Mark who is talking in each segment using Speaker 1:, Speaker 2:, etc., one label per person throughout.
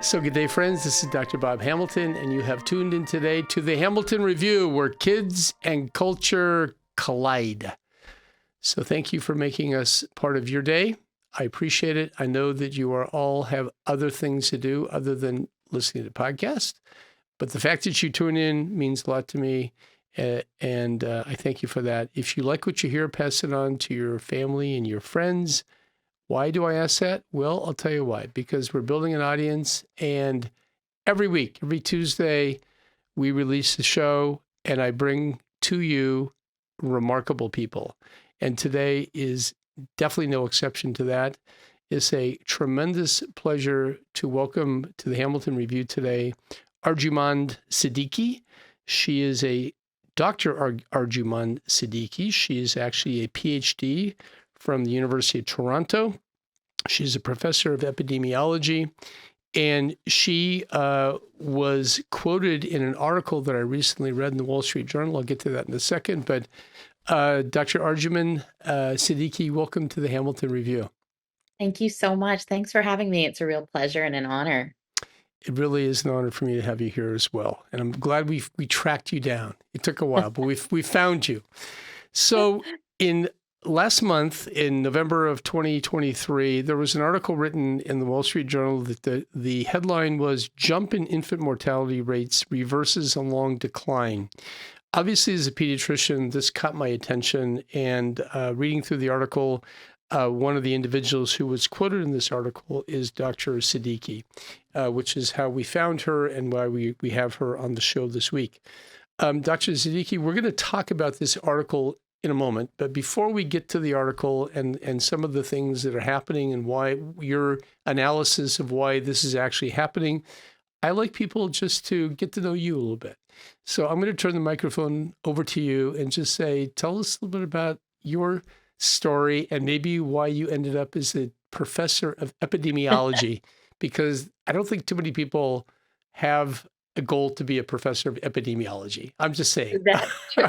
Speaker 1: So good day, friends. This is Dr. Bob Hamilton, and you have tuned in today to the Hamilton Review, where kids and culture collide. So thank you for making us part of your day. I appreciate it. I know that you are all have other things to do other than listening to podcasts, but the fact that you tune in means a lot to me, and I thank you for that. If you like what you hear, pass it on to your family and your friends. Why do I ask that? Well, I'll tell you why. Because we're building an audience, and every week, every Tuesday, we release the show, and I bring to you remarkable people. And today is definitely no exception to that. It's a tremendous pleasure to welcome to the Hamilton Review today Arjumand Siddiqi. She is a Dr. Arjumand Siddiqi. She is actually a PhD from the University of Toronto. She's a professor of epidemiology, and she was quoted in an article that I recently read in the Wall Street Journal. I'll get to that in a second. But Dr. Arjumand Siddiqi, welcome to the Hamilton Review.
Speaker 2: Thank you so much. Thanks for having me. It's a real pleasure and an honor.
Speaker 1: It really is an honor for me to have you here as well. And I'm glad we tracked you down. It took a while, but we found you. So last month, in November of 2023, there was an article written in the Wall Street Journal that the headline was "Jump in Infant Mortality Rates Reverses a Long Decline." Obviously, as a pediatrician, this caught my attention, and reading through the article, one of the individuals who was quoted in this article is Dr. Siddiqi, which is how we found her and why we have her on the show this week. Dr. Siddiqi, we're going to talk about this article in a moment, but before we get to the article and some of the things that are happening and why your analysis of why this is actually happening, I like people just to get to know you a little bit. So I'm going to turn the microphone over to you and just say, tell us a little bit about your story and maybe why you ended up as a professor of epidemiology, because I don't think too many people have a goal to be a professor of epidemiology. I'm just saying.
Speaker 2: That's true.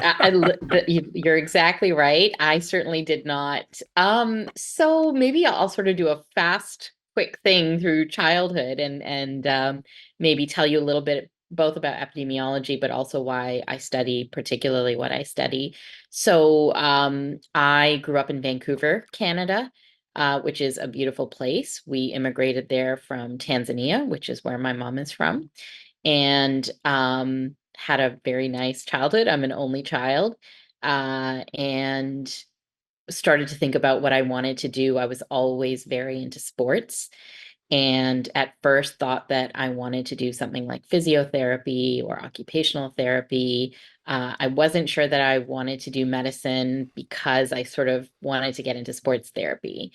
Speaker 2: You're exactly right. I certainly did not. So maybe I'll sort of do a fast, quick thing through childhood and maybe tell you a little bit both about epidemiology, but also why I study, particularly what I study. So I grew up in Vancouver, Canada, which is a beautiful place. We immigrated there from Tanzania, which is where my mom is from, and had a very nice childhood. I'm an only child, and started to think about what I wanted to do. I was always very into sports, and at first thought that I wanted to do something like physiotherapy or occupational therapy. I wasn't sure that I wanted to do medicine because I sort of wanted to get into sports therapy.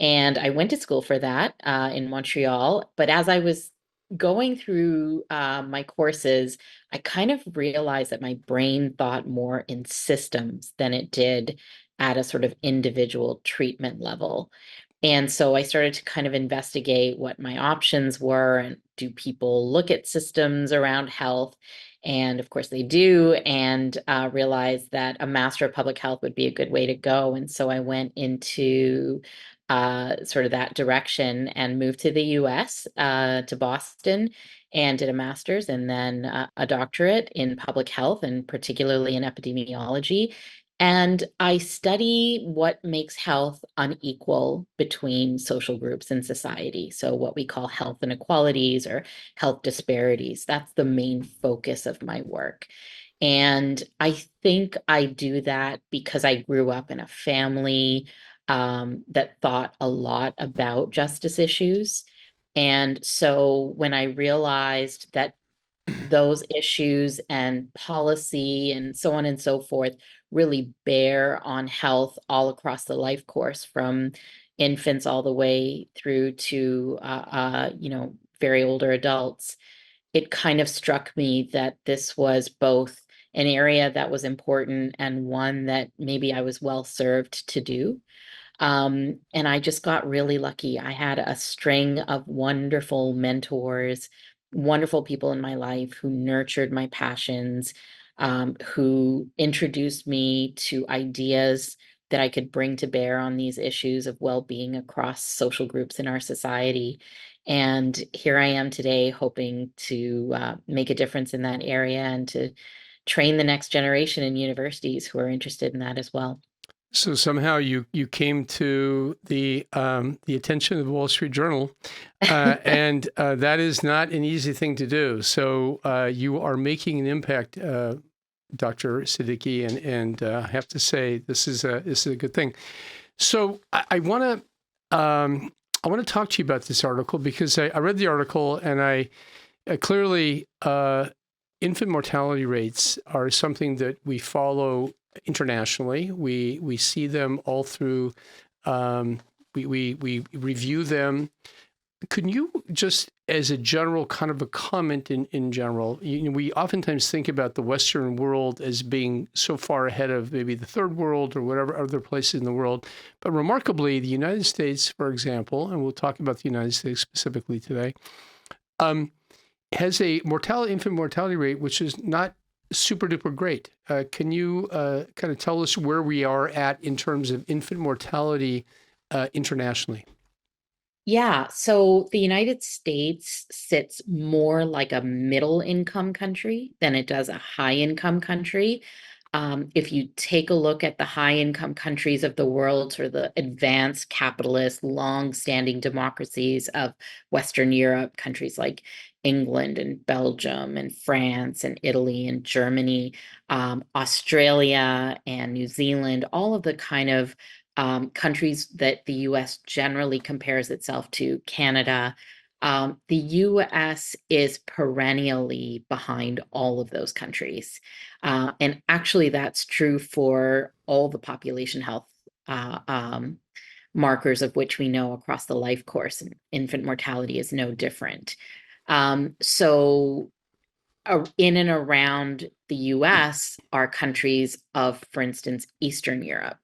Speaker 2: And I went to school for that in Montreal. But as I was going through my courses, I kind of realized that my brain thought more in systems than it did at a sort of individual treatment level. And so I started to kind of investigate what my options were, and do people look at systems around health? And of course they do, and realized that a Master of Public Health would be a good way to go. And so I went into sort of that direction and moved to the US, to Boston, and did a master's and then a doctorate in public health, and particularly in epidemiology. And I study what makes health unequal between social groups in society. So, what we call health inequalities or health disparities. That's the main focus of my work. And I think I do that because I grew up in a family that thought a lot about justice issues. And so, when I realized that those issues and policy and so on and so forth really bear on health all across the life course, from infants all the way through to very older adults. It kind of struck me that this was both an area that was important and one that maybe I was well served to do. And I just got really lucky. I had a string of wonderful mentors, wonderful people in my life who nurtured my passions, who introduced me to ideas that I could bring to bear on these issues of well-being across social groups in our society. And here I am today, hoping to make a difference in that area and to train the next generation in universities who are interested in that as well.
Speaker 1: So somehow you came to the attention of the Wall Street Journal, and that is not an easy thing to do. So you are making an impact, Dr. Siddiqi, and I have to say this is a good thing. So I want to talk to you about this article because I read the article and I clearly infant mortality rates are something that we follow internationally. We see them all through. We review them. Could you just, as a general kind of a comment in general, we oftentimes think about the Western world as being so far ahead of maybe the third world or whatever other places in the world. But remarkably, the United States, for example, and we'll talk about the United States specifically today, has a infant mortality rate which is not super duper great. Can you kind of tell us where we are at in terms of infant mortality internationally?
Speaker 2: Yeah, so the United States sits more like a middle income country than it does a high income country. If you take a look at the high income countries of the world, or the advanced capitalist, long-standing democracies of Western Europe, countries like England and Belgium and France and Italy and Germany, Australia and New Zealand, all of the kind of countries that the US generally compares itself to, Canada, the US is perennially behind all of those countries. And actually, that's true for all the population health markers of which we know across the life course. And infant mortality is no different. So in and around the US are countries of, for instance, Eastern Europe,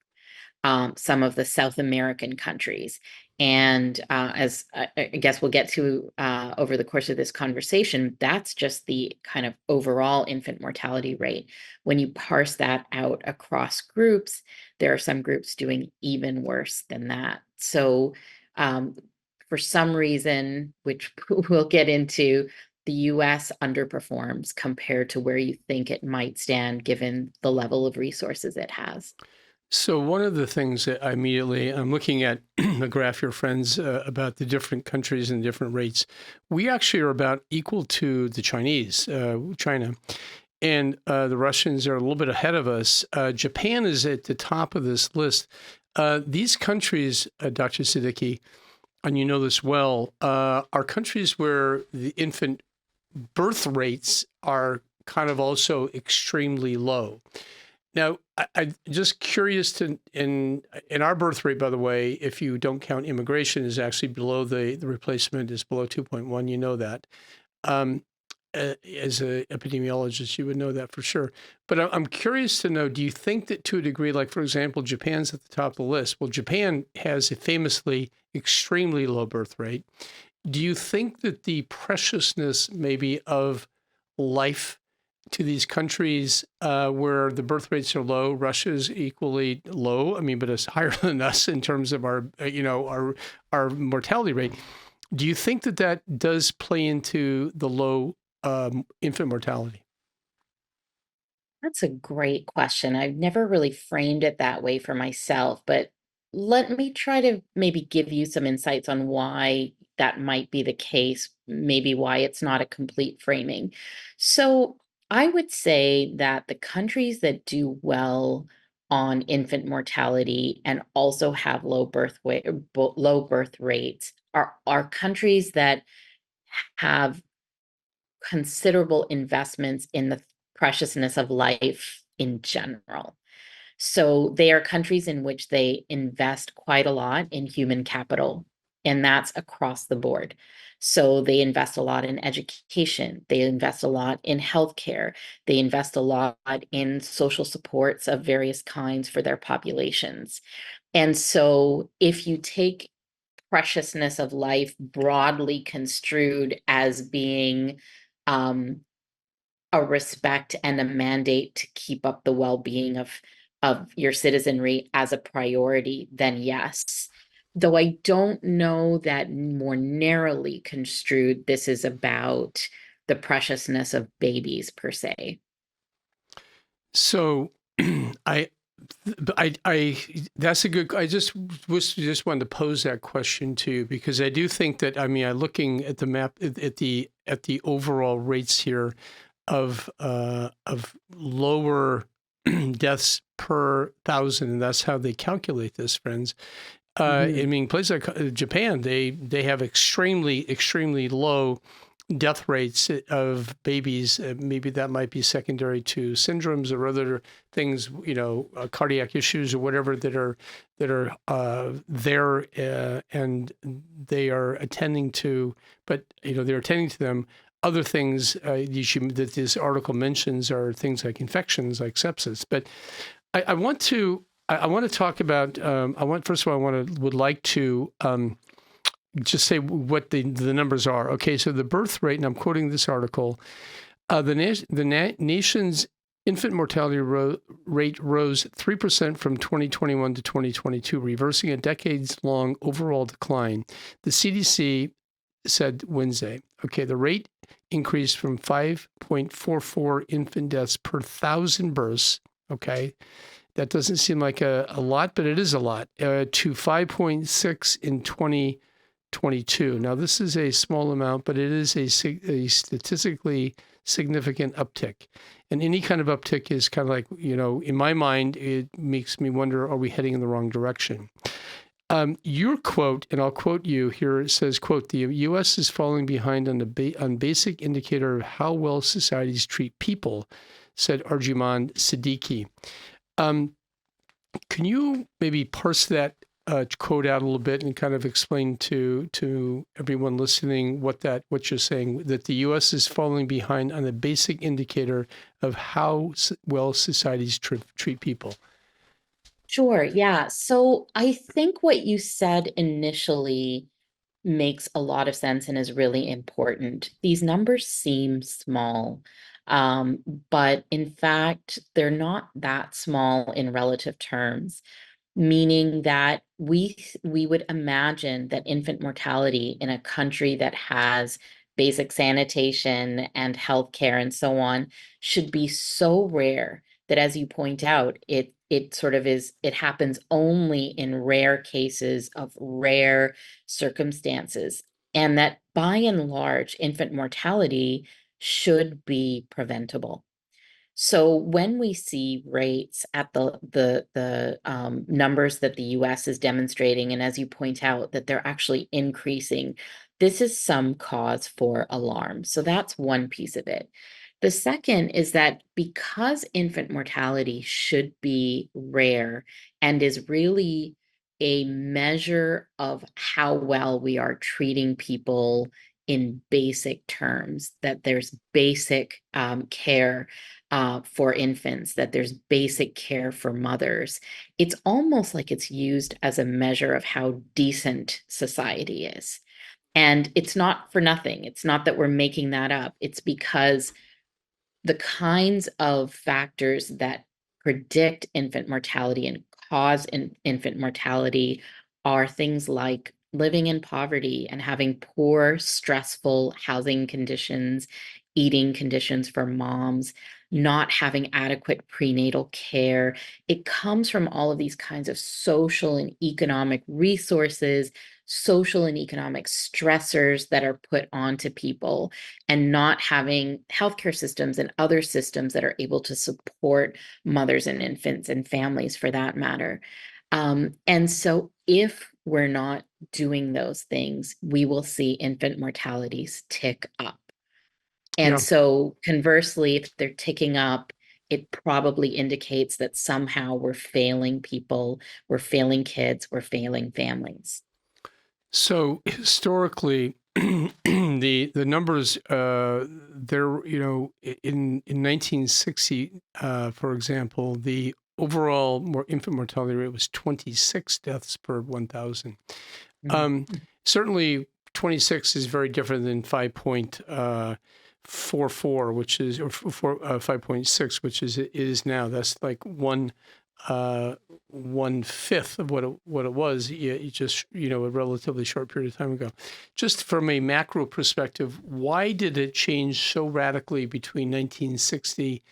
Speaker 2: some of the South American countries. And as I guess we'll get to over the course of this conversation, that's just the kind of overall infant mortality rate. When you parse that out across groups, there are some groups doing even worse than that. So for some reason, which we'll get into, the US underperforms compared to where you think it might stand given the level of resources it has.
Speaker 1: So one of the things that I'm looking at a graph here, friends, about the different countries and different rates. We actually are about equal to the Chinese, China, and the Russians are a little bit ahead of us. Japan is at the top of this list. These countries, Dr. Siddiqi, and you know this well, are countries where the infant birth rates are kind of also extremely low. Now, I'm just curious in our birth rate, by the way, if you don't count immigration, is actually below the replacement is below 2.1. You know that. As an epidemiologist, you would know that for sure. But I'm curious to know, do you think that to a degree, like, for example, Japan's at the top of the list? Well, Japan has a famously extremely low birth rate. Do you think that the preciousness maybe of life to these countries where the birth rates are low, Russia's equally low, I mean, but it's higher than us in terms of our mortality rate. Do you think that that does play into the low infant mortality?
Speaker 2: That's a great question. I've never really framed it that way for myself, but let me try to maybe give you some insights on why that might be the case, maybe why it's not a complete framing. So I would say that the countries that do well on infant mortality and also have low birth rates are countries that have considerable investments in the preciousness of life in general. So they are countries in which they invest quite a lot in human capital, and that's across the board. So they invest a lot in education, they invest a lot in healthcare, they invest a lot in social supports of various kinds for their populations. And so if you take preciousness of life broadly construed as being um, a respect and a mandate to keep up the well-being of of your citizenry as a priority, then yes. Though I don't know that more narrowly construed, this is about the preciousness of babies per se.
Speaker 1: So I that's a good. I just wanted to pose that question to you because I do think that I looking at the map at the overall rates here of lower deaths per thousand, and that's how they calculate this, friends. Places like Japan, they have extremely low death rates of babies. Maybe that might be secondary to syndromes or other things, cardiac issues or whatever that are there, and they are attending to. But they're attending to them. Other things that this article mentions are things like infections, like sepsis. But I want to talk about. First of all, would like to just say what the numbers are. Okay, so the birth rate, and I'm quoting this article, the nation's infant mortality rate rose 3% from 2021 to 2022, reversing a decades-long overall decline. The CDC said Wednesday. Okay, the rate increased from 5.44 infant deaths per thousand births. Okay, that doesn't seem like a lot, but it is a lot, to 5.6 in 2022. Now, this is a small amount, but it is a statistically significant uptick. And any kind of uptick is kind of like, in my mind, it makes me wonder, are we heading in the wrong direction? Your quote, and I'll quote you here, it says, quote, "The U.S. is falling behind on basic indicator of how well societies treat people," said Arjumand Siddiqi. Can you maybe parse that quote out a little bit and kind of explain to everyone listening what you're saying, that the U.S. is falling behind on the basic indicator of how well societies treat people?
Speaker 2: Sure, yeah. So I think what you said initially makes a lot of sense and is really important. These numbers seem small, but in fact, they're not that small in relative terms, meaning that we would imagine that infant mortality in a country that has basic sanitation and healthcare and so on should be so rare that, as you point out, it happens only in rare cases of rare circumstances, and that by and large infant mortality should be preventable. So when we see rates at the numbers that the US is demonstrating, and as you point out, that they're actually increasing, this is some cause for alarm. So that's one piece of it. The second is that because infant mortality should be rare and is really a measure of how well we are treating people in basic terms, that there's basic care for infants, that there's basic care for mothers. It's almost like it's used as a measure of how decent society is. And it's not for nothing. It's not that we're making that up. It's because the kinds of factors that predict infant mortality and cause infant mortality are things like living in poverty and having poor, stressful housing conditions, eating conditions for moms, not having adequate prenatal care. It comes from all of these kinds of social and economic resources, social and economic stressors that are put onto people, and not having healthcare systems and other systems that are able to support mothers and infants and families for that matter. And so if we're not doing those things, we will see infant mortalities tick up. And
Speaker 1: Yeah.
Speaker 2: so conversely, if they're ticking up, it probably indicates that somehow we're failing people, we're failing kids, we're failing families.
Speaker 1: So historically, the numbers there, in 1960, for example, the overall infant mortality rate was 26 deaths per 1,000. Certainly, 26 is very different than 5.44, which is, or 5.6, which is now. That's like one 1/5 of what it was just, a relatively short period of time ago. Just from a macro perspective, why did it change so radically between 1960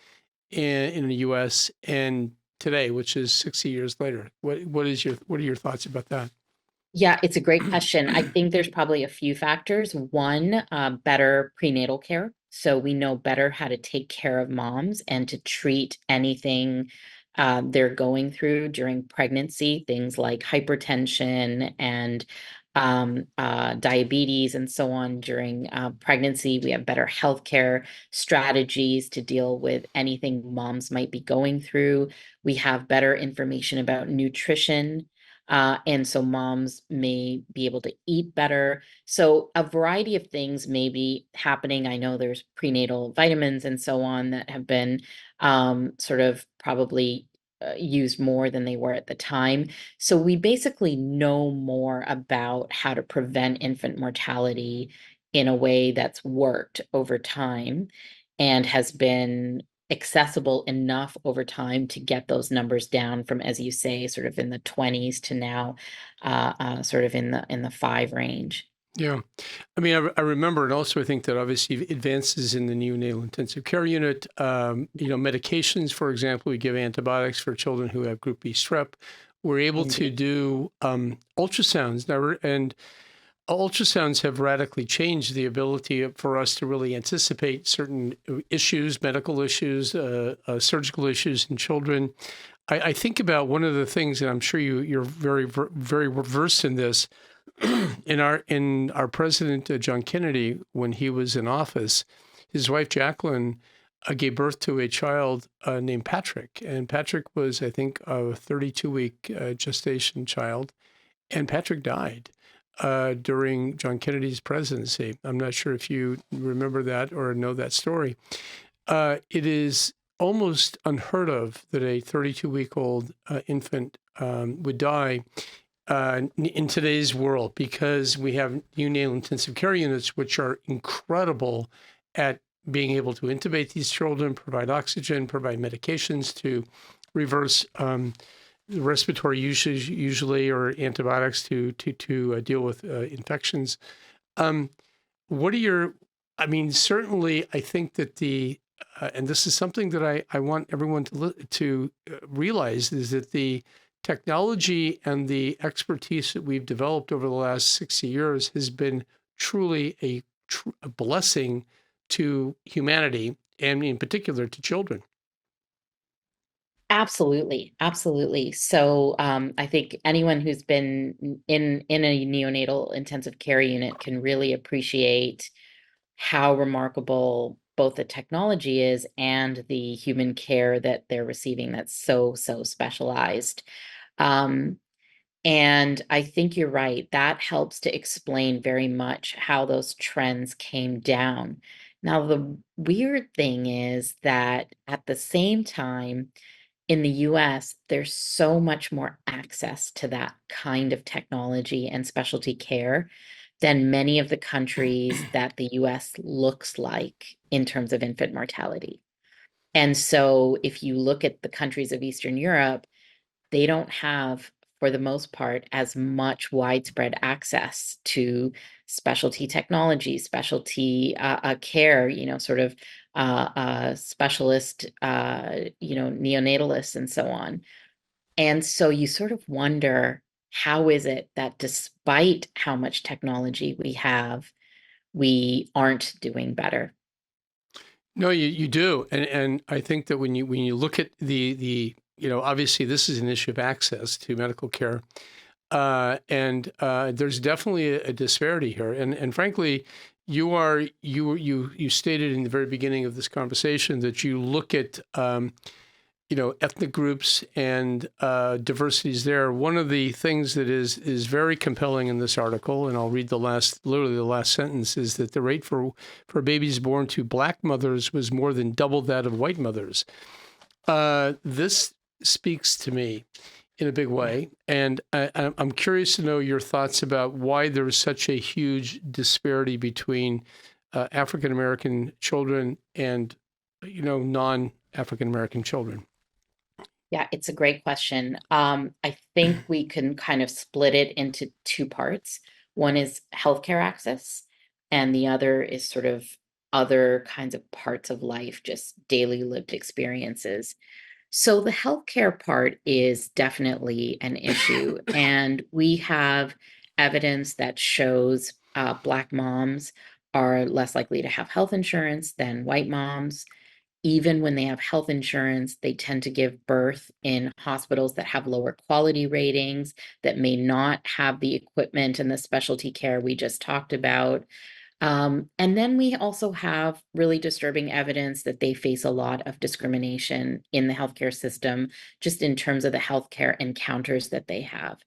Speaker 1: in the U.S. and today, which is 60 years later? What are your thoughts about that?
Speaker 2: Yeah, it's a great question. I think there's probably a few factors. One, better prenatal care. So we know better how to take care of moms and to treat anything they're going through during pregnancy, things like hypertension and diabetes and so on during pregnancy. We have better healthcare strategies to deal with anything moms might be going through. We have better information about nutrition. And so moms may be able to eat better. So a variety of things may be happening. I know there's prenatal vitamins and so on that have been sort of probably used more than they were at the time. So we basically know more about how to prevent infant mortality in a way that's worked over time and has been accessible enough over time to get those numbers down from, as you say, sort of in the 20s to now sort of in the 5 range.
Speaker 1: Yeah. I mean, I remember, and also I think that obviously advances in the neonatal intensive care unit, medications, for example, we give antibiotics for children who have group B strep. We're able to do ultrasounds now, and ultrasounds have radically changed the ability for us to really anticipate certain issues, medical issues, surgical issues in children. I think about one of the things, and I'm sure you're very, very versed in this. In our president, John Kennedy, when he was in office, his wife Jacqueline gave birth to a child named Patrick, and Patrick was, I think, a 32-week gestation child, and Patrick died during John Kennedy's presidency. I'm not sure if you remember that or know that story. It is almost unheard of that a 32-week-old infant would die in today's world, because we have neonatal intensive care units, which are incredible at being able to intubate these children, provide oxygen, provide medications to reverse respiratory usage, usually, or antibiotics to deal with infections. What are your? I mean, certainly, I think that and this is something that I want everyone to realize, is that the technology and the expertise that we've developed over the last 60 years has been truly a blessing to humanity, and in particular to children.
Speaker 2: Absolutely, absolutely. So I think anyone who's been in a neonatal intensive care unit can really appreciate how remarkable both the technology is and the human care that they're receiving that's so specialized. And I think you're right. That helps to explain very much how those trends came down. Now, the weird thing is that at the same time, in the US, there's so much more access to that kind of technology and specialty care than many of the countries that the US looks like in terms of infant mortality. And so if you look at the countries of Eastern Europe, they don't have, for the most part, as much widespread access to specialty technology, specialty care, sort of specialist, neonatalists and so on. And so you sort of wonder, how is it that despite how much technology we have, we aren't doing better?
Speaker 1: No, you do, and I think that when you look at the obviously this is an issue of access to medical care, and there's definitely a disparity here, and frankly, you stated in the very beginning of this conversation that you look at ethnic groups and diversities there. One of the things that is very compelling in this article, and I'll read literally the last sentence, is that the rate for babies born to Black mothers was more than double that of white mothers. This speaks to me in a big way, and I'm curious to know your thoughts about why there is such a huge disparity between African American children and non-African American children.
Speaker 2: Yeah, it's a great question. I think we can kind of split it into two parts. One is healthcare access, and the other is sort of other kinds of parts of life, just daily lived experiences. So the healthcare part is definitely an issue, and we have evidence that shows Black moms are less likely to have health insurance than white moms. Even when they have health insurance, they tend to give birth in hospitals that have lower quality ratings, that may not have the equipment and the specialty care we just talked about. And then we also have really disturbing evidence that they face a lot of discrimination in the healthcare system, just in terms of the healthcare encounters that they have.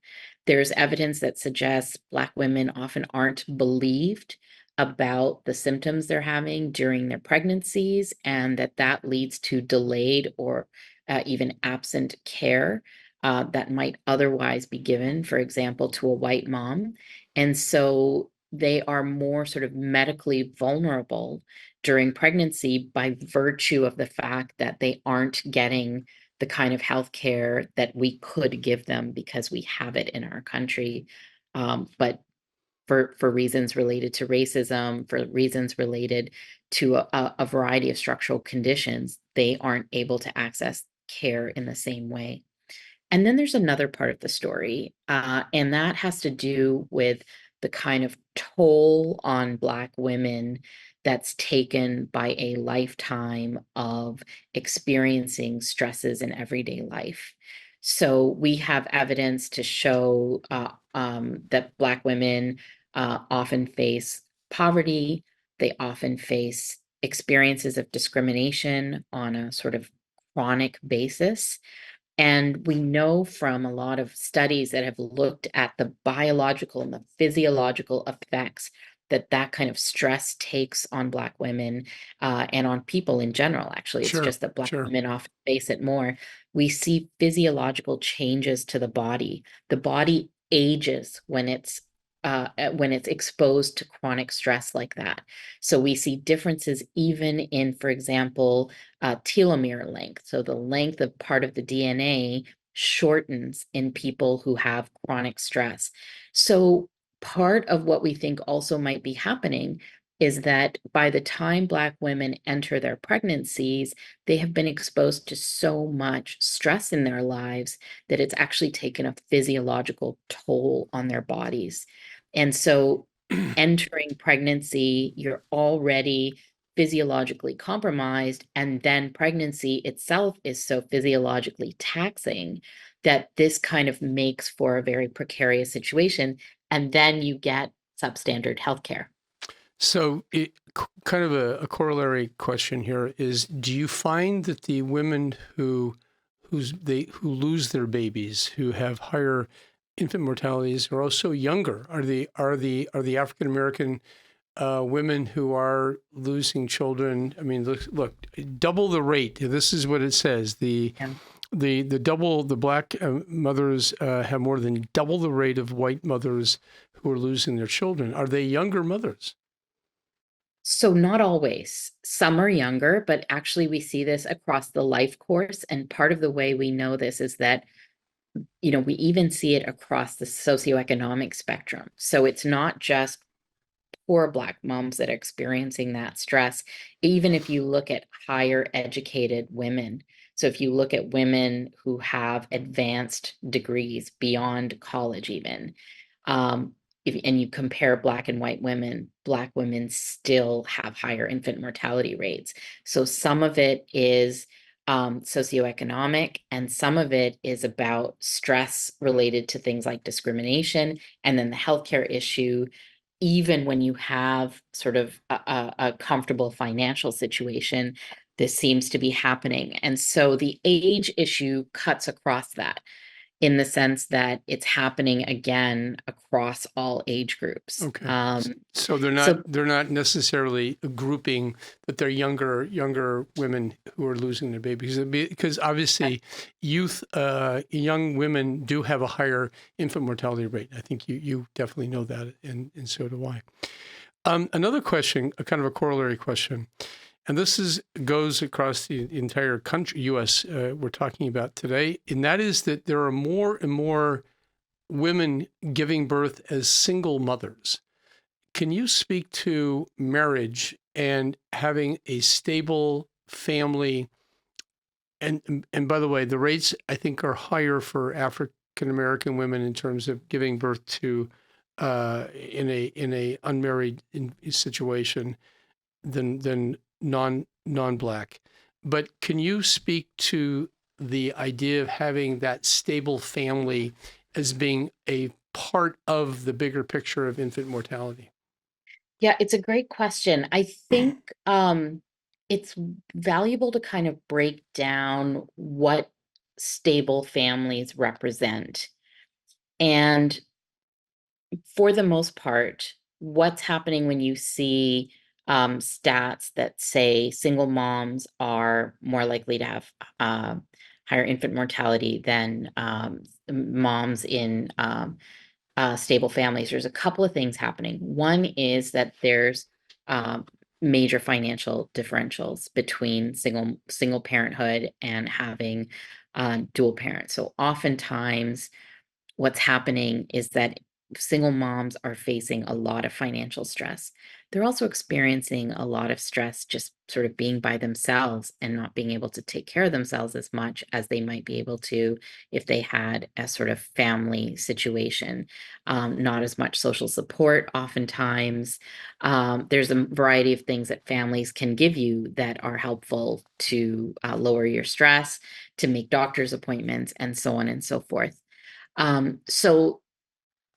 Speaker 2: There's evidence that suggests Black women often aren't believed about the symptoms they're having during their pregnancies, and that leads to delayed or even absent care that might otherwise be given, for example, to a white mom. And so they are more sort of medically vulnerable during pregnancy by virtue of the fact that they aren't getting the kind of health care that we could give them because we have it in our country. But for reasons related to racism, for reasons related to a variety of structural conditions, they aren't able to access care in the same way. And then there's another part of the story, and that has to do with the kind of toll on Black women that's taken by a lifetime of experiencing stresses in everyday life. So we have evidence to show that Black women often face poverty, they often face experiences of discrimination on a sort of chronic basis. And we know from a lot of studies that have looked at the biological and the physiological effects that that kind of stress takes on Black women and on people in general. Actually, it's
Speaker 1: Sure,
Speaker 2: just that Black
Speaker 1: sure.
Speaker 2: women often face it more. We see physiological changes to the body. The body ages when it's exposed to chronic stress like that. So we see differences even in, for example, telomere length. So the length of part of the DNA shortens in people who have chronic stress. So part of what we think also might be happening is that by the time Black women enter their pregnancies, they have been exposed to so much stress in their lives that it's actually taken a physiological toll on their bodies. And so entering pregnancy, you're already physiologically compromised, and then pregnancy itself is so physiologically taxing that this kind of makes for a very precarious situation. And then you get substandard healthcare.
Speaker 1: So, kind of a corollary question here is: do you find that the women who lose their babies, who have higher infant mortalities, are also younger? Are the African American women who are losing children? I mean, look, double the rate. This is what it says.
Speaker 2: Yeah.
Speaker 1: The Black mothers have more than double the rate of white mothers who are losing their children. Are they younger mothers?
Speaker 2: So not always. Some are younger, but actually we see this across the life course. And part of the way we know this is that, we even see it across the socioeconomic spectrum. So it's not just poor Black moms that are experiencing that stress. Even if you look at higher educated women, so if you look at women who have advanced degrees beyond college even, and you compare Black and white women, Black women still have higher infant mortality rates. So some of it is socioeconomic, and some of it is about stress related to things like discrimination, and then the healthcare issue. Even when you have sort of a comfortable financial situation, this seems to be happening. And so the age issue cuts across that, in the sense that it's happening again across all age groups.
Speaker 1: Okay. So they're
Speaker 2: So
Speaker 1: not necessarily grouping that they're younger women who are losing their babies, because obviously young women do have a higher infant mortality rate. I think you definitely know that, and so do I. Another question, a kind of a corollary question, and goes across the entire country, U.S. We're talking about today, and that is that there are more and more women giving birth as single mothers. Can you speak to marriage and having a stable family? And by the way, the rates I think are higher for African American women in terms of giving birth to in a unmarried situation than non-black. But can you speak to the idea of having that stable family as being a part of the bigger picture of infant mortality?
Speaker 2: Yeah, it's a great question. I think it's valuable to kind of break down what stable families represent. And for the most part, what's happening when you see stats that say single moms are more likely to have higher infant mortality than moms in stable families? There's a couple of things happening. One is that there's um, major financial differentials between single parenthood and having dual parents. So oftentimes what's happening is that single moms are facing a lot of financial stress. They're also experiencing a lot of stress just sort of being by themselves and not being able to take care of themselves as much as they might be able to if they had a sort of family situation. Not as much social support, oftentimes. There's a variety of things that families can give you that are helpful to lower your stress, to make doctor's appointments, and so on and so forth. So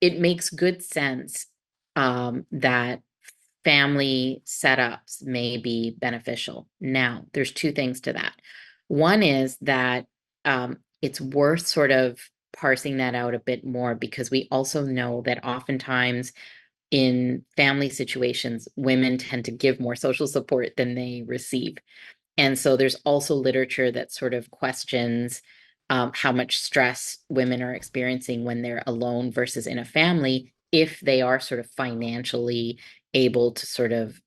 Speaker 2: it makes good sense that family setups may be beneficial. Now, there's two things to that. One is that it's worth sort of parsing that out a bit more, because we also know that oftentimes in family situations, women tend to give more social support than they receive. And so there's also literature that sort of questions how much stress women are experiencing when they're alone versus in a family, if they are sort of financially able to sort of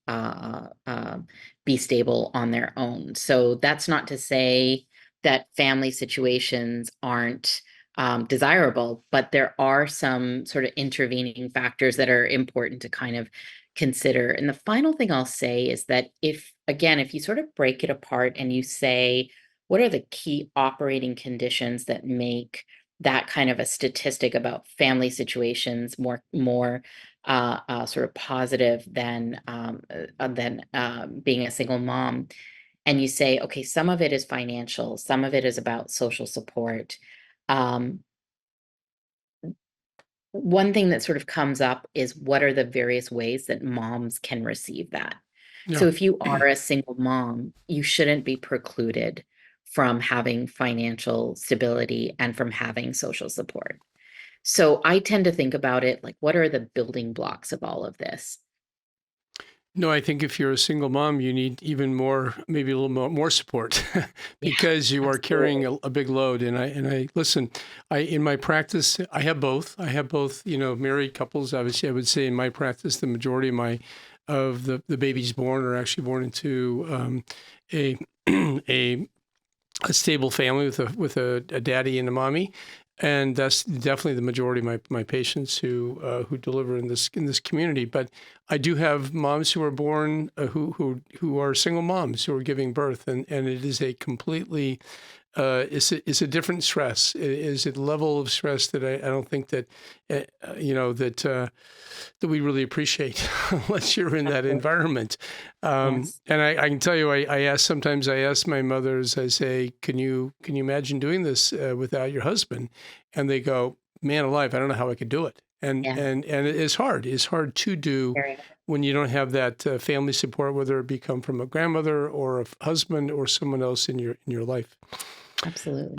Speaker 2: be stable on their own. So that's not to say that family situations aren't desirable, but there are some sort of intervening factors that are important to kind of consider. And the final thing I'll say is that if you sort of break it apart and you say, what are the key operating conditions that make that kind of a statistic about family situations more sort of positive than being a single mom? And you say, okay, some of it is financial, some of it is about social support. One thing that sort of comes up is, what are the various ways that moms can receive that?
Speaker 1: Yeah.
Speaker 2: So if you are a single mom, you shouldn't be precluded from having financial stability and from having social support. So I tend to think about it like, what are the building blocks of all of this?
Speaker 1: No, I think if you're a single mom, you need even more, maybe a little more support
Speaker 2: Yeah,
Speaker 1: because you are carrying
Speaker 2: absolutely.
Speaker 1: a big load. And I listen, in my practice, I have both. I have both, married couples. Obviously, I would say in my practice, the majority of the babies born are actually born into a, a stable family with a daddy and a mommy, and that's definitely the majority of my patients who deliver in this community. But I do have moms who are born who are single moms who are giving birth, and it is a completely it's a different stress. It is a level of stress that I don't think that that we really appreciate unless you're in that
Speaker 2: Absolutely.
Speaker 1: environment.
Speaker 2: Yes.
Speaker 1: And I can tell you, sometimes I ask my mothers, I say, can you imagine doing this without your husband? And they go, man alive, I don't know how I could do it. And
Speaker 2: Yeah.
Speaker 1: it is hard. It's hard to do
Speaker 2: Very.
Speaker 1: when you don't have that family support, whether it come from a grandmother or a husband or someone else in your life.
Speaker 2: Absolutely.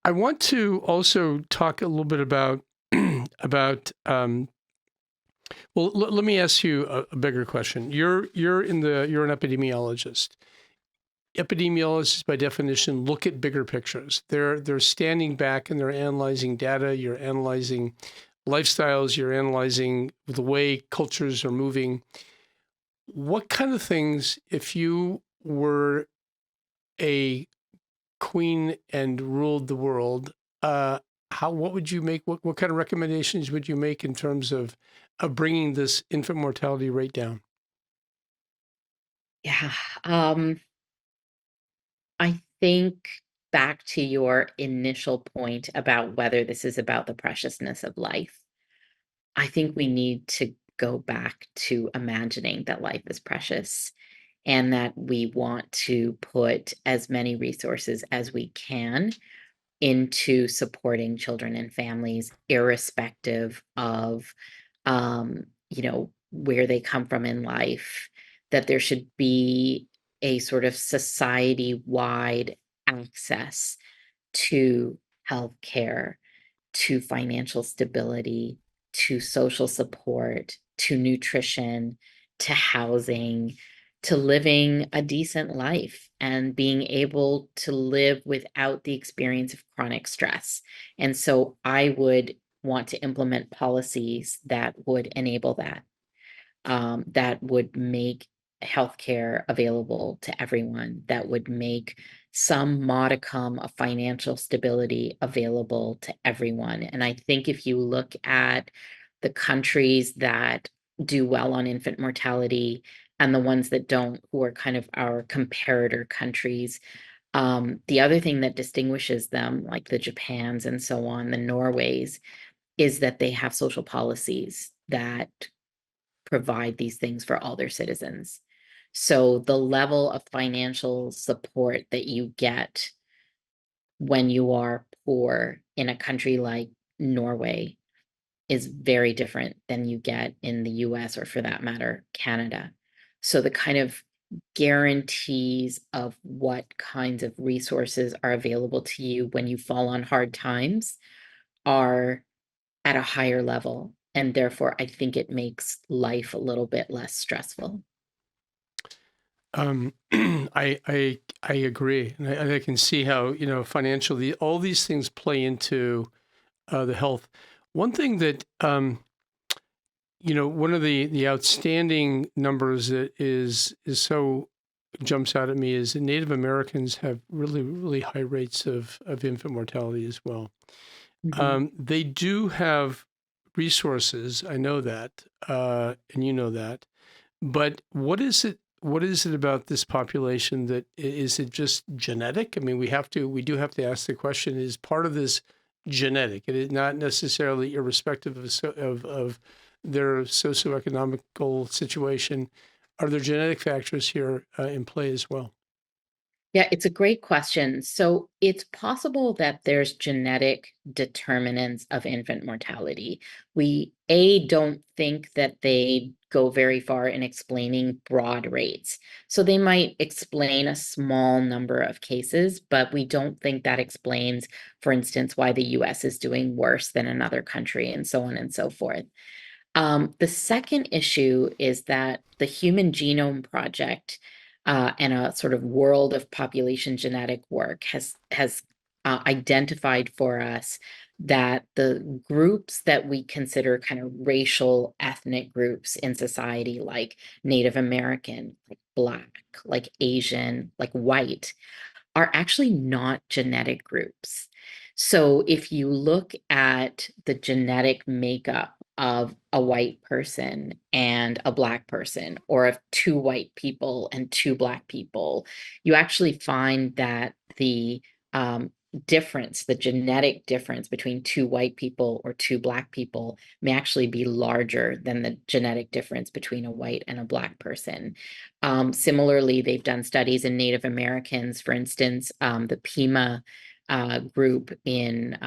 Speaker 1: I want to also talk a little bit about about well, let me ask you a bigger question. You're an epidemiologist. Epidemiologists, by definition, look at bigger pictures. They're standing back and they're analyzing data. You're analyzing lifestyles. You're analyzing the way cultures are moving. What kind of things, if you were a queen and ruled the world, what would you make? What kind of recommendations would you make in terms of bringing this infant mortality rate down?
Speaker 2: Yeah. I think back to your initial point about whether this is about the preciousness of life. I think we need to go back to imagining that life is precious and that we want to put as many resources as we can into supporting children and families, irrespective of, where they come from in life, that there should be a sort of society-wide access to healthcare, to financial stability, to social support, to nutrition, to housing, to living a decent life and being able to live without the experience of chronic stress. And so I would want to implement policies that would enable that, that would make healthcare available to everyone, that would make some modicum of financial stability available to everyone. And I think if you look at the countries that do well on infant mortality and the ones that don't, who are kind of our comparator countries, the other thing that distinguishes them, like the Japans and so on, the Norways, is that they have social policies that provide these things for all their citizens. So the level of financial support that you get when you are poor in a country like Norway is very different than you get in the US, or for that matter, Canada. So the kind of guarantees of what kinds of resources are available to you when you fall on hard times are at a higher level. And therefore, I think it makes life a little bit less stressful.
Speaker 1: I agree, and I can see how financially all these things play into the health. One thing that one of the outstanding numbers that is so jumps out at me is that Native Americans have really high rates of infant mortality as well.
Speaker 2: Mhm.
Speaker 1: They do have resources, I know that, and you know that. But what is it? What is it about this population that is it just genetic? I mean, we do have to ask the question: is part of this genetic? It is not necessarily irrespective of their socioeconomical situation. Are there genetic factors here in play as well?
Speaker 2: Yeah, it's a great question. So it's possible that there's genetic determinants of infant mortality. We don't think that they go very far in explaining broad rates. So they might explain a small number of cases, but we don't think that explains, for instance, why the US is doing worse than another country and so on and so forth. The second issue is that the Human Genome Project, and a sort of world of population genetic work has identified for us that the groups that we consider kind of racial ethnic groups in society, like Native American, like Black, like Asian, like white, are actually not genetic groups. So if you look at the genetic makeup of a white person and a Black person, or of two white people and two Black people, you actually find that the the genetic difference between two white people or two Black people may actually be larger than the genetic difference between a white and a Black person. Similarly, they've done studies in Native Americans, for instance, the Pima group in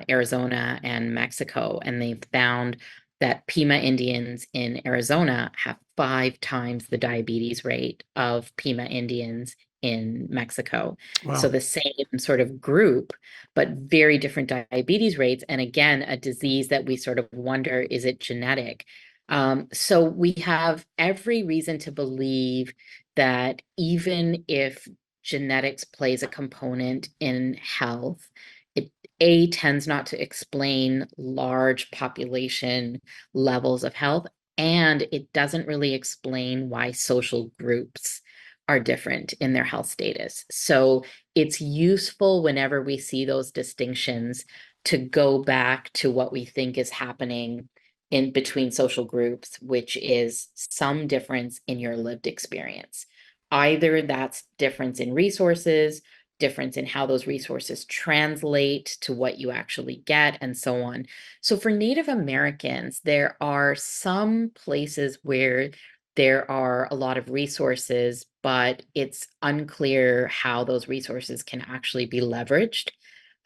Speaker 2: Arizona and Mexico, and they've found that Pima Indians in Arizona have 5 times the diabetes rate of Pima Indians in Mexico. So
Speaker 1: Wow.
Speaker 2: the same sort of group, but very different diabetes rates. And again, a disease that we sort of wonder, is it genetic? So we have every reason to believe that even if genetics plays a component in health, it tends not to explain large population levels of health, and it doesn't really explain why social groups are different in their health status. So it's useful whenever we see those distinctions to go back to what we think is happening in between social groups, which is some difference in your lived experience. Either that's difference in resources, difference in how those resources translate to what you actually get, and so on. So for Native Americans, there are some places where there are a lot of resources, but it's unclear how those resources can actually be leveraged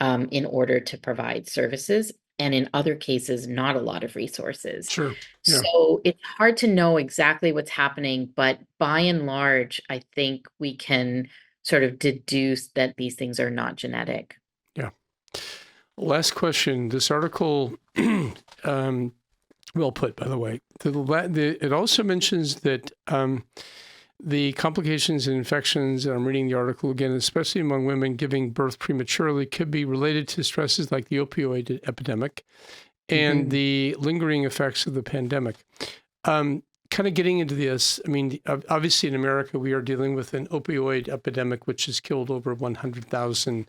Speaker 2: in order to provide services. And in other cases, not a lot of resources.
Speaker 1: Sure. Yeah.
Speaker 2: So it's hard to know exactly what's happening, but by and large, I think we can sort of deduce that these things are not genetic.
Speaker 1: Yeah. Last question. This article, well put, by the way. It also mentions that the complications and infections, I'm reading the article again, especially among women giving birth prematurely, could be related to stresses like the opioid epidemic and the lingering effects of the pandemic. Kind of getting into this, I mean, obviously in America, we are dealing with an opioid epidemic, which has killed over 100,000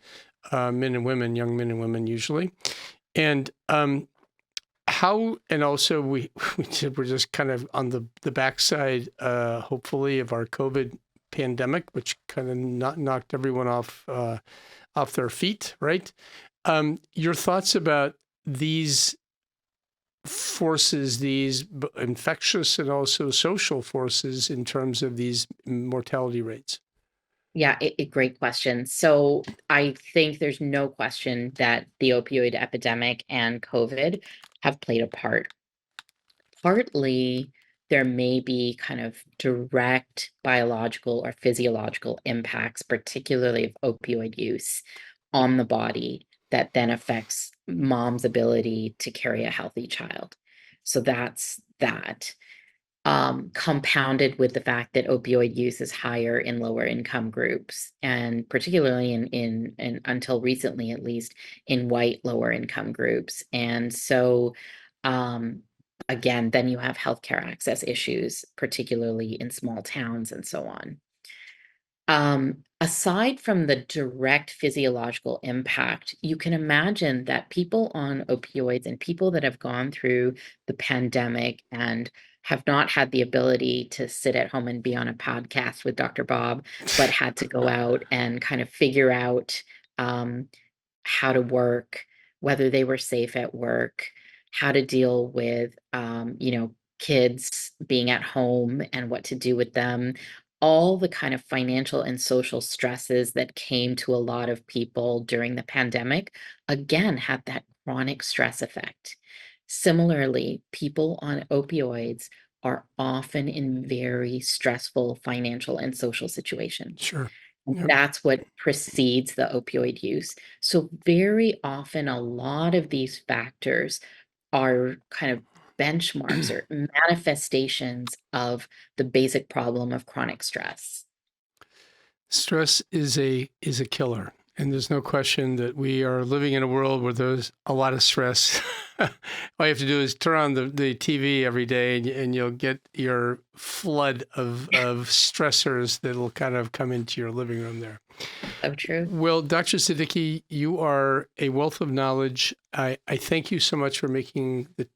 Speaker 1: men and women, young men and women usually. And and also we're just kind of on the backside, hopefully, of our COVID pandemic, which kind of knocked everyone off their feet, right? Your thoughts about these forces, these infectious and also social forces in terms of these mortality rates?
Speaker 2: Yeah, great question. So I think there's no question that the opioid epidemic and COVID have played a part. Partly, there may be kind of direct biological or physiological impacts, particularly of opioid use on the body, that then affects mom's ability to carry a healthy child. So that's that. Compounded with the fact that opioid use is higher in lower income groups, and particularly in until recently, at least, in white lower income groups. And so, again, then you have healthcare access issues, particularly in small towns and so on. Aside from the direct physiological impact, you can imagine that people on opioids and people that have gone through the pandemic and have not had the ability to sit at home and be on a podcast with Dr. Bob, but had to go out and kind of figure out how to work, whether they were safe at work, how to deal with, kids being at home and what to do with them, all the kind of financial and social stresses that came to a lot of people during the pandemic, again, had that chronic stress effect. Similarly, people on opioids are often in very stressful financial and social situations.
Speaker 1: Sure. Yep.
Speaker 2: That's what precedes the opioid use. So very often, a lot of these factors are kind of benchmarks or manifestations of the basic problem of chronic stress.
Speaker 1: Stress is a killer, and there's no question that we are living in a world where there's a lot of stress. All you have to do is turn on the TV every day, and you'll get your flood of stressors that'll kind of come into your living room there.
Speaker 2: So true.
Speaker 1: Well, Dr. Siddiqi, you are a wealth of knowledge. I thank you so much for making the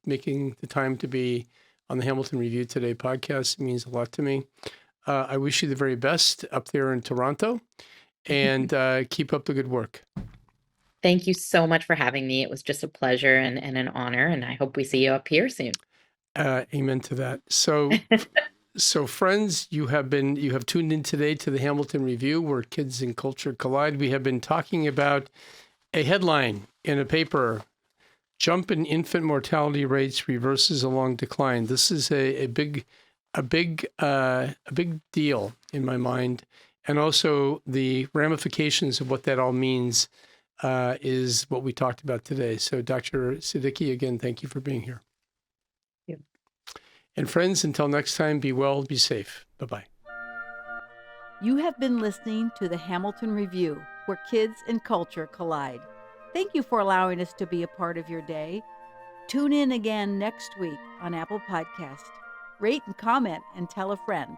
Speaker 1: time to be on the Hamilton Review Today podcast. It means a lot to me. I wish you the very best up there in Toronto, and keep up the good work.
Speaker 2: Thank you so much for having me. It was just a pleasure and an honor, and I hope we see you up here soon.
Speaker 1: Amen to that. So friends, you have tuned in today to the Hamilton Review, where kids and culture collide. We have been talking about a headline in a paper: "Jump in infant mortality rates reverses along decline." This is a big deal in my mind, and also the ramifications of what that all means is what we talked about today. So, Dr. Siddiqi, again, thank you for being here.
Speaker 2: Thank you.
Speaker 1: And friends, until next time, be well, be safe. Bye-bye.
Speaker 3: You have been listening to the Hamilton Review, where kids and culture collide. Thank you for allowing us to be a part of your day. Tune in again next week on Apple Podcast. Rate and comment and tell a friend.